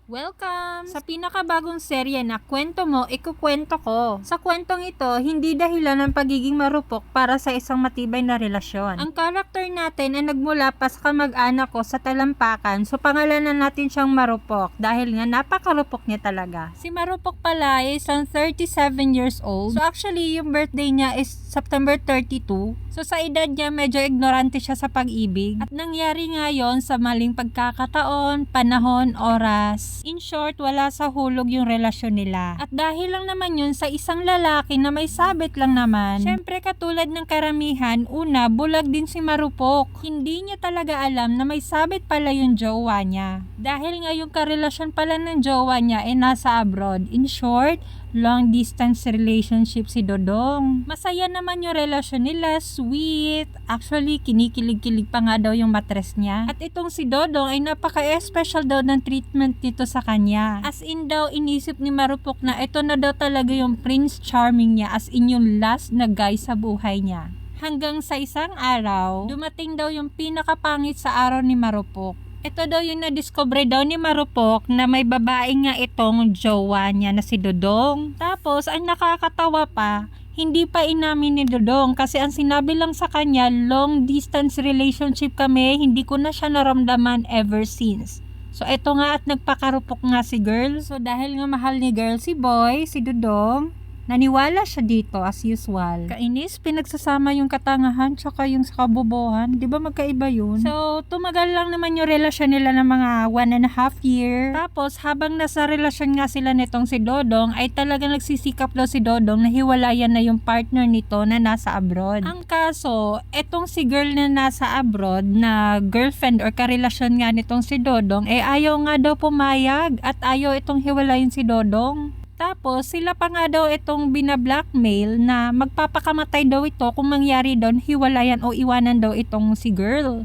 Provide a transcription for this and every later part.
Welcome sa pinakabagong serye na Kwento Mo, Ikukwento Ko. Sa kwentong ito, hindi dahilan ng pagiging marupok para sa isang matibay na relasyon. Ang karakter natin ay nagmula pa sa kamag-anak ko sa talampakan, so pangalanan natin siyang Marupok dahil nga napakarupok niya talaga. Si Marupok pala ay isang 37 years old. So actually, yung birthday niya is September 32. So sa edad niya, medyo ignorante siya sa pag-ibig. At nangyari nga yon sa maling pagkakataon, panahon, oras. In short, wala sa hulog yung relasyon nila. At dahil lang naman yun sa isang lalaki na may sabit lang naman, syempre katulad ng karamihan, una, bulag din si Marupok. Hindi niya talaga alam na may sabit pala yung jowa niya. Dahil nga yung karelasyon pala ng jowa niya ay nasa abroad. In short, long distance relationship si Dodong. Masaya naman yung relasyon nila, sweet. Actually, kinikilig-kilig pa nga daw yung matres niya. At itong si Dodong ay napaka-special daw ng treatment nito sa kanya. As in daw, inisip ni Marupok na ito na daw talaga yung Prince Charming niya, as in yung last na guy sa buhay niya. Hanggang sa isang araw, dumating daw yung pinakapangit sa araw ni Marupok. Ito daw yung na-discover daw ni Marupok na may babae nga itong jowa niya na si Dodong. Tapos, ang nakakatawa pa, hindi pa inamin ni Dodong kasi ang sinabi lang sa kanya, long distance relationship kami, hindi ko na siya naramdaman ever since. So, eto nga at nagpakarupok nga si girl. So, dahil nga mahal ni girl si boy, si Dodong, naniwala siya dito as usual. Kainis, pinagsasama yung katangahan tsaka yung sa kabobohan. Di ba magkaiba yun? So, tumagal lang naman yung relasyon nila ng mga 1.5 year. Tapos, habang nasa relasyon nga sila nitong si Dodong, ay talagang nagsisikap daw si Dodong na hiwalayan na yung partner nito na nasa abroad. Ang kaso, etong si girl na nasa abroad, na girlfriend or karelasyon nga nitong si Dodong, ayaw nga daw pumayag at ayaw itong hiwalayin si Dodong. Tapos, sila pa nga daw itong binablackmail na magpapakamatay daw ito kung mangyari doon, hiwalayan o iwanan daw itong si girl.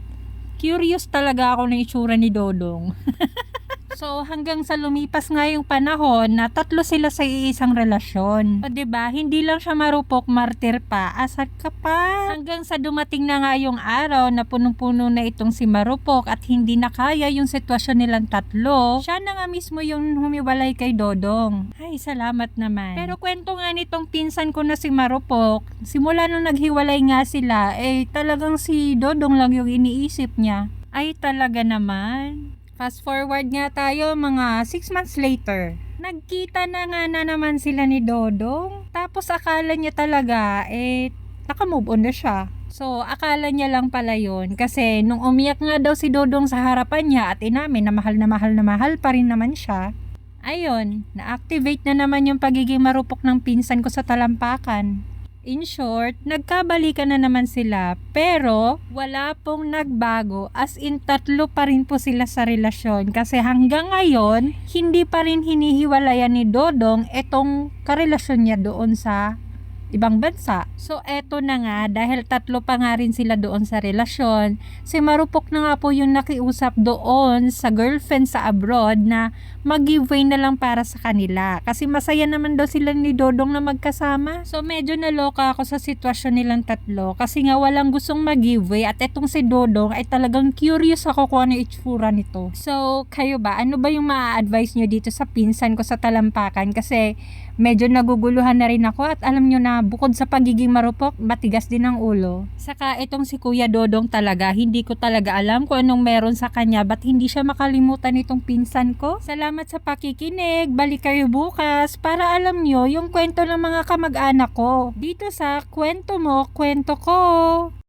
Curious talaga ako ng itsura ni Dodong. So, hanggang sa lumipas nga yung panahon na tatlo sila sa iisang relasyon. O diba, hindi lang siya marupok, martir pa. Asat ka pa. Hanggang sa dumating na nga yung araw na punong-puno na itong si Marupok at hindi na kaya yung sitwasyon nilang tatlo. Siya na nga mismo yung humiwalay kay Dodong. Ay, salamat naman. Pero kwento nga nitong pinsan ko na si Marupok, simula nung naghiwalay nga sila, talagang si Dodong lang yung iniisip niya. Ay, talaga naman. Fast forward nga tayo mga 6 months later. Nagkita na nga na naman sila ni Dodong. Tapos akala niya talaga, naka-move on na siya. So, akala niya lang pala yun. Kasi nung umiyak nga daw si Dodong sa harapan niya at inamin na mahal pa rin naman siya. Ayun, na-activate na naman yung pagiging marupok ng pinsan ko sa talampakan. In short, nagkabalikan na naman sila pero wala pong nagbago, as in tatlo pa rin po sila sa relasyon kasi hanggang ngayon hindi pa rin hinihiwalayan ni Dodong etong karelasyon niya doon sa ibang bansa. So eto na nga, dahil tatlo pa nga rin sila doon sa relasyon, si Marupok na nga po yung nakiusap doon sa girlfriend sa abroad na mag-giveaway na lang para sa kanila. Kasi masaya naman daw sila ni Dodong na magkasama. So medyo naloka ako sa sitwasyon nilang tatlo kasi nga walang gustong mag-giveaway at etong si Dodong ay talagang curious ako kung ano itsura nito. So kayo ba? Ano ba yung maa-advise nyo dito sa pinsan ko sa talampakan? Kasi medyo naguguluhan na rin ako at alam nyo na bukod sa pagiging marupok, matigas din ang ulo. Saka itong si Kuya Dodong talaga, hindi ko talaga alam kung anong meron sa kanya, ba't hindi siya makalimutan itong pinsan ko. Salamat sa pakikinig, balik kayo bukas para alam nyo yung kwento ng mga kamag-anak ko. Dito sa Kwento Mo, Kwento Ko.